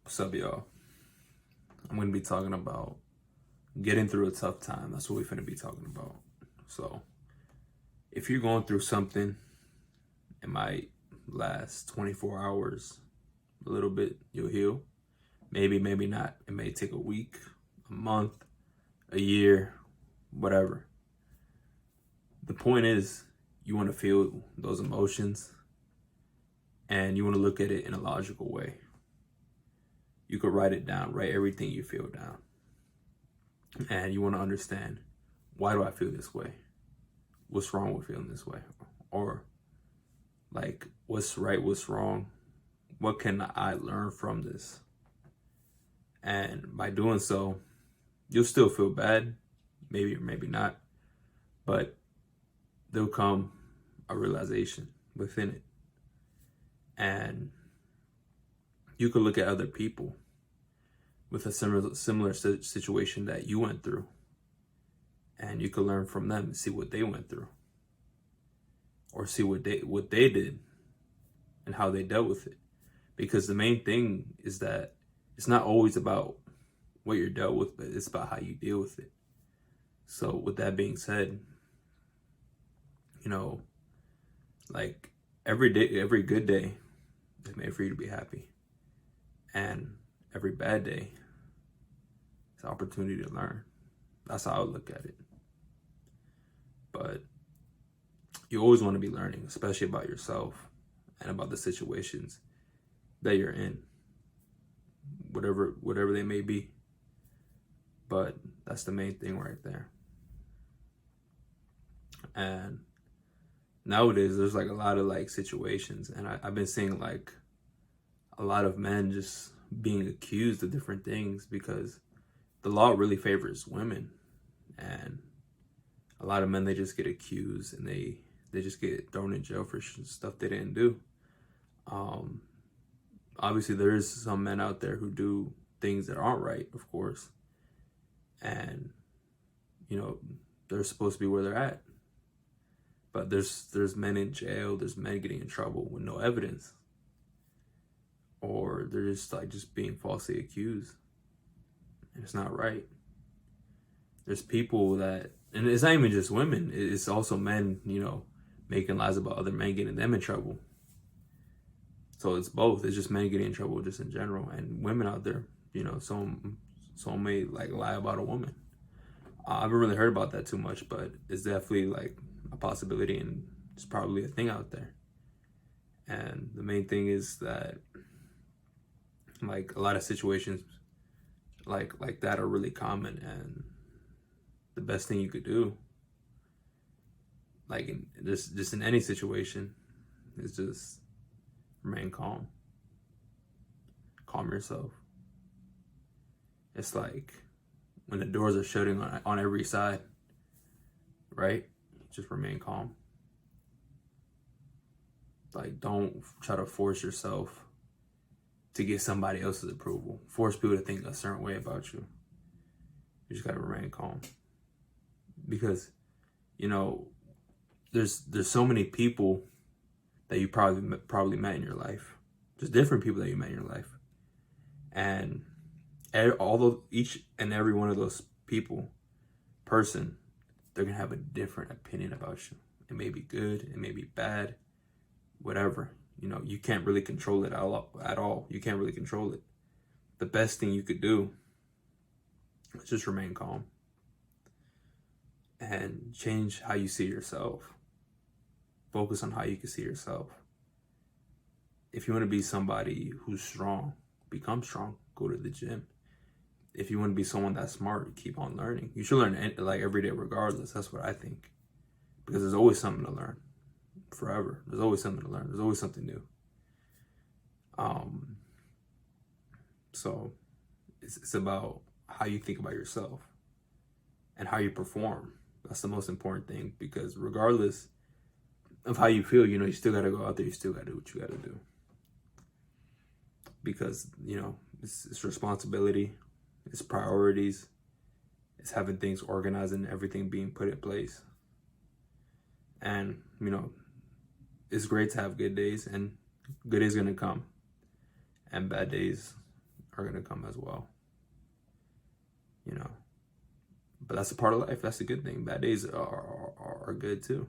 What's up, y'all? I'm gonna be talking about getting through a tough time. That's what we're gonna be talking about. So, if you're going through something, it might last 24 hours, a little bit, you'll heal. Maybe, maybe not. It may take a week, a month, a year, whatever. The point is, you wanna feel those emotions and you wanna look at it in a logical way. You could write it down, write everything you feel down. And you want to understand, why do I feel this way? What's wrong with feeling this way? Or like, what's right, what's wrong? What can I learn from this? And by doing so, you'll still feel bad, maybe or maybe not, but there'll come a realization within it. And you could look at other people with a similar situation that you went through, and you could learn from them and see what they went through, or see what they did and how they dealt with it. Because the main thing is that it's not always about what you're dealt with, but it's about how you deal with it. So with that being said, like every day, every good day is made for you to be happy, and every bad day is an opportunity to learn. That's how I would look at it. But you always want to be learning, especially about yourself and about the situations that you're in, whatever they may be. But that's the main thing right there. And nowadays there's like a lot of like situations, and I've been seeing like a lot of men just being accused of different things because the law really favors women, and a lot of men, they just get accused and they just get thrown in jail for stuff they didn't do. Obviously there is some men out there who do things that aren't right, of course, and they're supposed to be where they're at. But there's men in jail, there's men getting in trouble with no evidence, or they're just being falsely accused, and it's not right. There's people that, and it's not even just women, it's also men, making lies about other men, getting them in trouble. So it's both. It's just men getting in trouble just in general, and women out there, some may like lie about a woman. I haven't really heard about that too much, but it's definitely like a possibility, and it's probably a thing out there. And the main thing is that like a lot of situations like that are really common, and the best thing you could do, like in just in any situation, is just remain calm. Calm yourself. It's like when the doors are shutting on every side, right? Just remain calm. Like, don't try to force yourself to get somebody else's approval. Force people to think a certain way about you. You just gotta remain calm. Because, there's so many people that you probably met in your life. Just different people that you met in your life. And each and every one of those person, they're gonna have a different opinion about you. It may be good, it may be bad, whatever. You can't really control it at all. You can't really control it. The best thing you could do is just remain calm and change how you see yourself. Focus on how you can see yourself. If you want to be somebody who's strong, become strong. Go to the gym. If you want to be someone that's smart, keep on learning. You should learn like every day regardless. That's what I think. Because there's always something to learn. Forever. There's always something to learn. There's always something new. So it's about how you think about yourself and how you perform. That's the most important thing, because regardless of how you feel, you still got to go out there. You still got to do what you got to do, because it's responsibility, it's priorities, it's having things organized and everything being put in place. And it's great to have good days, and good days gonna come, and bad days are going to come as well. You know, but that's a part of life. That's a good thing. Bad days are good too.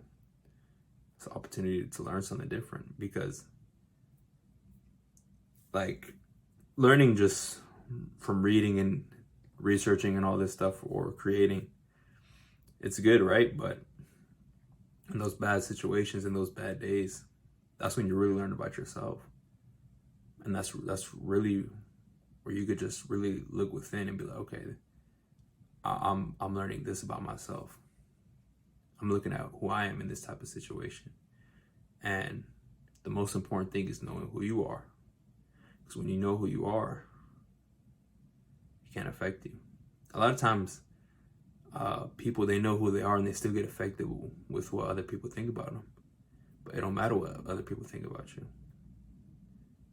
It's an opportunity to learn something different, because like learning just from reading and researching and all this stuff or creating, it's good, right? But in those bad situations, in those bad days, that's when you really learn about yourself. And that's really where you could just really look within and be like, okay, I'm learning this about myself. I'm looking at who I am in this type of situation. And the most important thing is knowing who you are. Because when you know who you are, it can't affect you. A lot of times, people, they know who they are and they still get affected with what other people think about them. But it don't matter what other people think about you.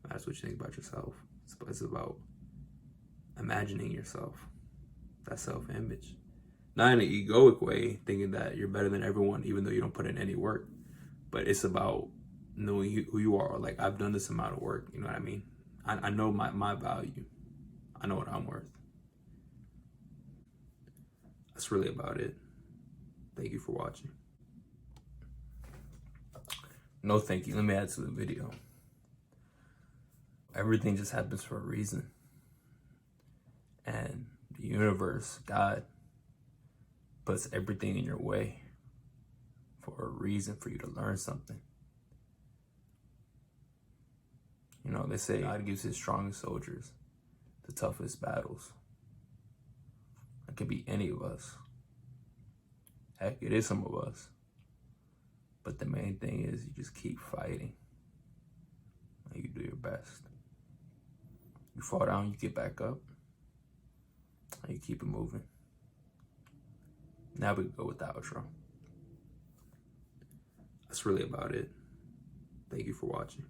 It matters what you think about yourself. It's about imagining yourself, that self-image. Not in an egoic way, thinking that you're better than everyone, even though you don't put in any work. But it's about knowing who you are. Like, I've done this amount of work, you know what I mean? I know my value. I know what I'm worth. That's really about it. Thank you for watching. No thank you. Let me add to the video. Everything just happens for a reason. And the universe, God, puts everything in your way for a reason, for you to learn something. You know, they say God gives his strongest soldiers the toughest battles. It could be any of us. Heck, it is some of us. But the main thing is you just keep fighting. And you do your best. You fall down, you get back up. And you keep it moving. Now we can go with the outro. That's really about it. Thank you for watching.